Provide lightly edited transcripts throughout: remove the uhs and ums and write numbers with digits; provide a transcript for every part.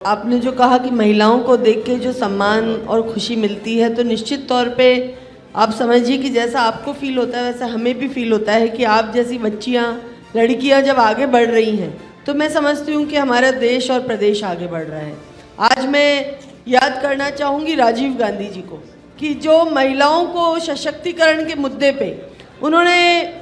आपने जो कहा कि महिलाओं को देख के जो सम्मान और खुशी मिलती है, तो निश्चित तौर पे आप समझिए कि जैसा आपको फील होता है वैसा हमें भी फील होता है कि आप जैसी बच्चियां, लड़कियां जब आगे बढ़ रही हैं तो मैं समझती हूँ कि हमारा देश और प्रदेश आगे बढ़ रहा है। आज मैं याद करना चाहूँगी राजीव गांधी जी को कि जो महिलाओं को सशक्तिकरण के मुद्दे पे उन्होंने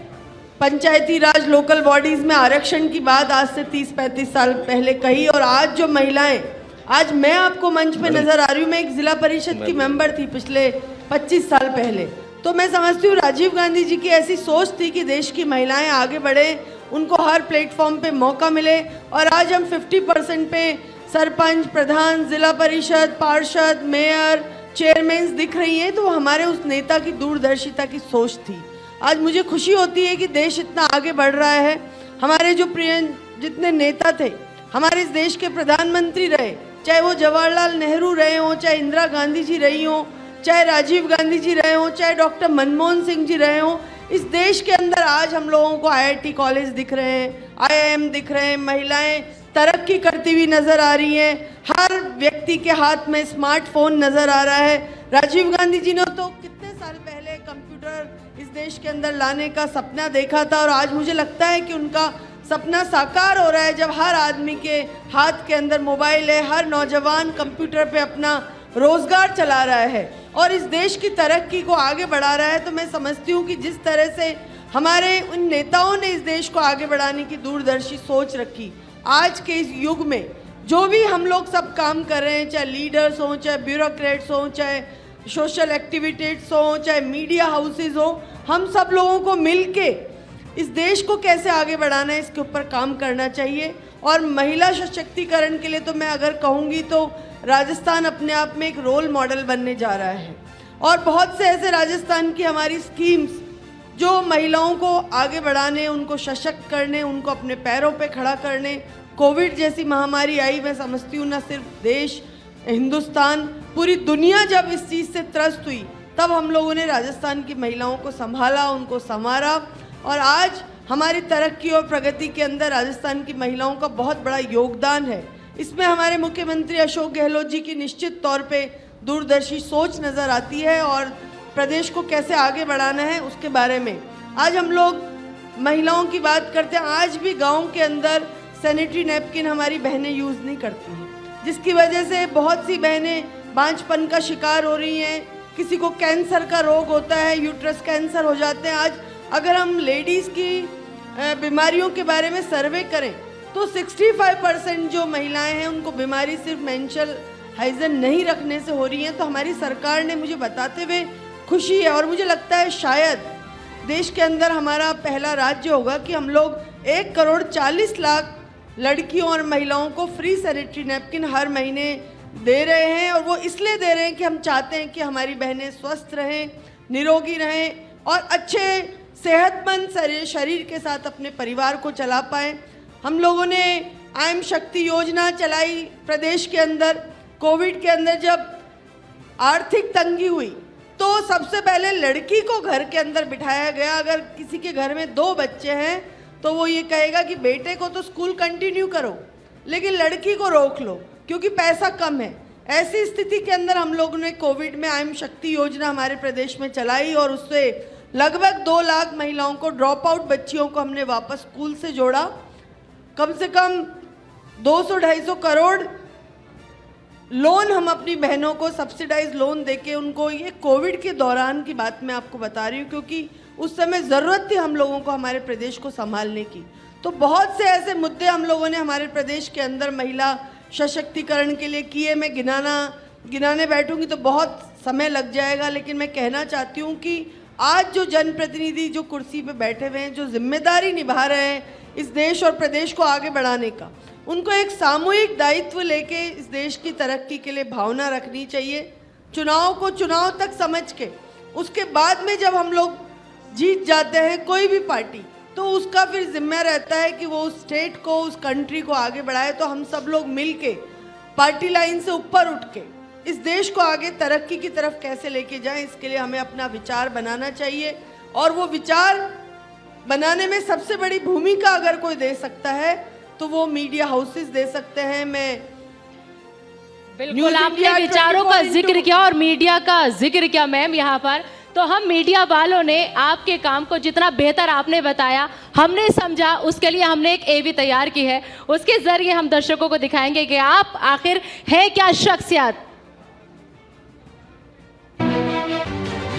पंचायती राज लोकल बॉडीज़ में आरक्षण की बात आज से 30-35 साल पहले कही, और आज जो महिलाएं, आज मैं आपको मंच पे नज़र आ रही हूँ, मैं एक ज़िला परिषद की मेंबर थी पिछले 25 साल पहले, तो मैं समझती हूँ राजीव गांधी जी की ऐसी सोच थी कि देश की महिलाएं आगे बढ़े, उनको हर प्लेटफॉर्म पे मौका मिले, और आज हम 50% पे सरपंच, प्रधान, ज़िला परिषद, पार्षद, मेयर, चेयरमैन दिख रही हैं, तो हमारे उस नेता की दूरदर्शिता की सोच थी। आज मुझे खुशी होती है कि देश इतना आगे बढ़ रहा है। हमारे जो प्रिय जितने नेता थे, हमारे इस देश के प्रधानमंत्री रहे, चाहे वो जवाहरलाल नेहरू रहे हों, चाहे इंदिरा गांधी जी रही हों, चाहे राजीव गांधी जी रहे हों, चाहे डॉक्टर मनमोहन सिंह जी रहे हों, इस देश के अंदर आज हम लोगों को IIT कॉलेज दिख रहे हैं, IIM दिख रहे हैं, महिलाएं तरक्की करती हुई नज़र आ रही हैं, हर व्यक्ति के हाथ में स्मार्टफोन नज़र आ रहा है। राजीव गांधी जी ने तो कितने साल पहले कंप्यूटर इस देश के अंदर लाने का सपना देखा था, और आज मुझे लगता है कि उनका सपना साकार हो रहा है जब हर आदमी के हाथ के अंदर मोबाइल है, हर नौजवान कंप्यूटर पे अपना रोजगार चला रहा है और इस देश की तरक्की को आगे बढ़ा रहा है। तो मैं समझती हूँ कि जिस तरह से हमारे उन नेताओं ने इस देश को आगे बढ़ाने की दूरदर्शी सोच रखी, आज के इस युग में जो भी हम लोग सब काम कर रहे हैं, चाहे लीडर्स हों, चाहे ब्यूरोक्रेट्स हों, चाहे सोशल एक्टिविटीज़ हों, चाहे मीडिया हाउसेज हों, हम सब लोगों को मिलके इस देश को कैसे आगे बढ़ाना है इसके ऊपर काम करना चाहिए। और महिला सशक्तिकरण के लिए तो मैं अगर कहूँगी तो राजस्थान अपने आप में एक रोल मॉडल बनने जा रहा है, और बहुत से ऐसे राजस्थान की हमारी स्कीम्स जो महिलाओं को आगे बढ़ाने, उनको सशक्त करने, उनको अपने पैरों पे खड़ा करने। कोविड जैसी महामारी आई, मैं समझती हूँ न सिर्फ देश, हिंदुस्तान, पूरी दुनिया जब इस चीज़ से त्रस्त हुई, तब हम लोगों ने राजस्थान की महिलाओं को संभाला, उनको संवारा, और आज हमारी तरक्की और प्रगति के अंदर राजस्थान की महिलाओं का बहुत बड़ा योगदान है। इसमें हमारे मुख्यमंत्री अशोक गहलोत जी की निश्चित तौर पे दूरदर्शी सोच नज़र आती है, और प्रदेश को कैसे आगे बढ़ाना है उसके बारे में आज हम लोग महिलाओं की बात करते हैं। आज भी गाँव के अंदर सैनिटरी नैपकिन हमारी बहनें यूज़ नहीं करती हैं, जिसकी वजह से बहुत सी बहनें बांझपन का शिकार हो रही हैं, किसी को कैंसर का रोग होता है, यूट्रस कैंसर हो जाते हैं। आज अगर हम लेडीज़ की बीमारियों के बारे में सर्वे करें तो 65% जो महिलाएं हैं उनको बीमारी सिर्फ मेंस्ट्रुअल हाइजीन नहीं रखने से हो रही है। तो हमारी सरकार ने मुझे बताते हुए खुशी है, और मुझे लगता है शायद देश के अंदर हमारा पहला राज्य होगा कि हम लोग 1,40,00,000 लड़कियों और महिलाओं को फ्री सैनिटरी नैपकिन हर महीने दे रहे हैं, और वो इसलिए दे रहे हैं कि हम चाहते हैं कि हमारी बहनें स्वस्थ रहें, निरोगी रहें और अच्छे सेहतमंद शरीर के साथ अपने परिवार को चला पाएँ। हम लोगों ने IIM शक्ति योजना चलाई प्रदेश के अंदर। कोविड के अंदर जब आर्थिक तंगी हुई तो सबसे पहले लड़की को घर के अंदर बिठाया गया। अगर किसी के घर में 2 बच्चे हैं तो वो ये कहेगा कि बेटे को तो स्कूल कंटिन्यू करो, लेकिन लड़की को रोक लो क्योंकि पैसा कम है। ऐसी स्थिति के अंदर हम लोगों ने कोविड में IIM शक्ति योजना हमारे प्रदेश में चलाई, और उससे लगभग 2 लाख महिलाओं को, ड्रॉप आउट बच्चियों को हमने वापस स्कूल से जोड़ा। कम से कम 200-250 करोड़ लोन हम अपनी बहनों को सब्सिडाइज लोन देके उनको, ये कोविड के दौरान की बात मैं आपको बता रही हूँ क्योंकि उस समय ज़रूरत थी हम लोगों को हमारे प्रदेश को संभालने की। तो बहुत से ऐसे मुद्दे हम लोगों ने हमारे प्रदेश के अंदर महिला सशक्तिकरण के लिए किए। मैं गिनाने बैठूंगी तो बहुत समय लग जाएगा, लेकिन मैं कहना चाहती हूँ कि आज जो जनप्रतिनिधि जो कुर्सी पे बैठे हुए हैं, जो जिम्मेदारी निभा रहे हैं इस देश और प्रदेश को आगे बढ़ाने का, उनको एक सामूहिक दायित्व लेके इस देश की तरक्की के लिए भावना रखनी चाहिए। चुनाव को चुनाव तक समझ के उसके बाद में जब हम लोग जीत जाते हैं कोई भी पार्टी, तो उसका फिर जिम्मा रहता है कि वो उस स्टेट को, उस कंट्री को आगे बढ़ाए। तो हम सब लोग मिल के पार्टी लाइन से ऊपर उठ के इस देश को आगे तरक्की की तरफ कैसे लेके जाएं, इसके लिए हमें अपना विचार बनाना चाहिए। और वो विचार बनाने में सबसे बड़ी भूमिका अगर कोई दे सकता है तो वो मीडिया हाउसेस दे सकते हैं। मैं बिल्कुल, आपने विचारों का जिक्र किया और मीडिया का जिक्र किया मैम यहाँ पर। तो हम मीडिया वालों ने आपके काम को जितना बेहतर आपने बताया, हमने समझा, उसके लिए हमने एक एवी तैयार की है। उसके जरिए हम दर्शकों को दिखाएंगे कि आप आखिर है क्या शख्सियत।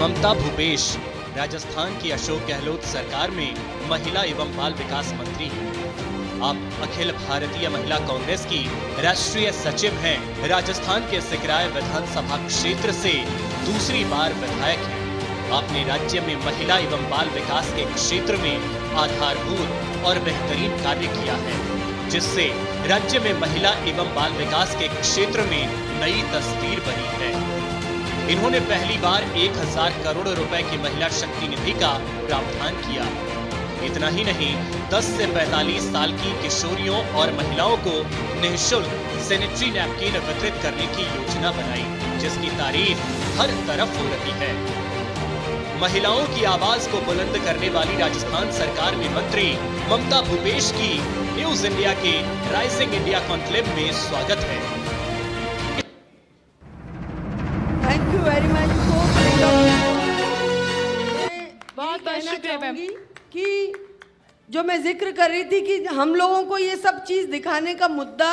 ममता भूपेश राजस्थान की अशोक गहलोत सरकार में महिला एवं बाल विकास मंत्री हैं। आप अखिल भारतीय महिला कांग्रेस की राष्ट्रीय सचिव हैं। राजस्थान के सिकराय विधानसभा क्षेत्र से दूसरी बार विधायक हैं। आपने राज्य में महिला एवं बाल विकास के क्षेत्र में आधारभूत और बेहतरीन कार्य किया है, जिससे राज्य में महिला एवं बाल विकास के क्षेत्र में नई तस्वीर बनी है। इन्होंने पहली बार 1000 करोड़ रुपए की महिला शक्ति निधि का प्रावधान किया। इतना ही नहीं, 10 से 45 साल की किशोरियों और महिलाओं को निःशुल्क सैनिटरी नैपकिन वितरित करने की योजना बनाई, जिसकी तारीफ हर तरफ हो रही है। महिलाओं की आवाज को बुलंद करने वाली राजस्थान सरकार में मंत्री ममता भूपेश की न्यूज इंडिया के राइजिंग इंडिया कॉन्क्लेव में स्वागत है। Thank you very much. बहुत बहुत शुक्रिया मैम। कि जो मैं जिक्र कर रही थी कि हम लोगों को ये सब चीज़ दिखाने का मुद्दा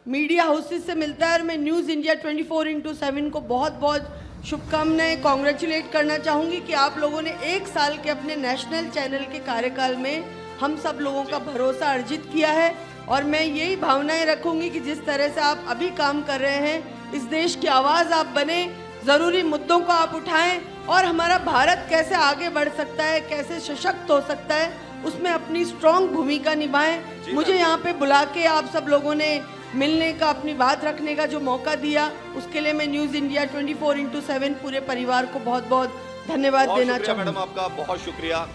मीडिया हाउसेस से मिलता है, और मैं न्यूज़ इंडिया 24x7 को बहुत बहुत शुभकामनाएं, कॉन्ग्रेचुलेट करना चाहूँगी कि आप लोगों ने 1 साल के अपने नेशनल चैनल के कार्यकाल में हम सब लोगों का भरोसा अर्जित किया है। और मैं यही भावनाएं रखूँगी कि जिस तरह से आप अभी काम कर रहे हैं, इस देश की आवाज़ आप बने, ज़रूरी मुद्दों को आप उठाएं और हमारा भारत कैसे आगे बढ़ सकता है, कैसे सशक्त हो सकता है, उसमें अपनी स्ट्रॉन्ग भूमिका निभाएं। मुझे यहाँ पे बुला के आप सब लोगों ने मिलने का, अपनी बात रखने का जो मौका दिया, उसके लिए मैं न्यूज़ इंडिया 24x7 पूरे परिवार को बहुत बहुत धन्यवाद देना चाहूँगी। मैडम, आपका बहुत शुक्रिया।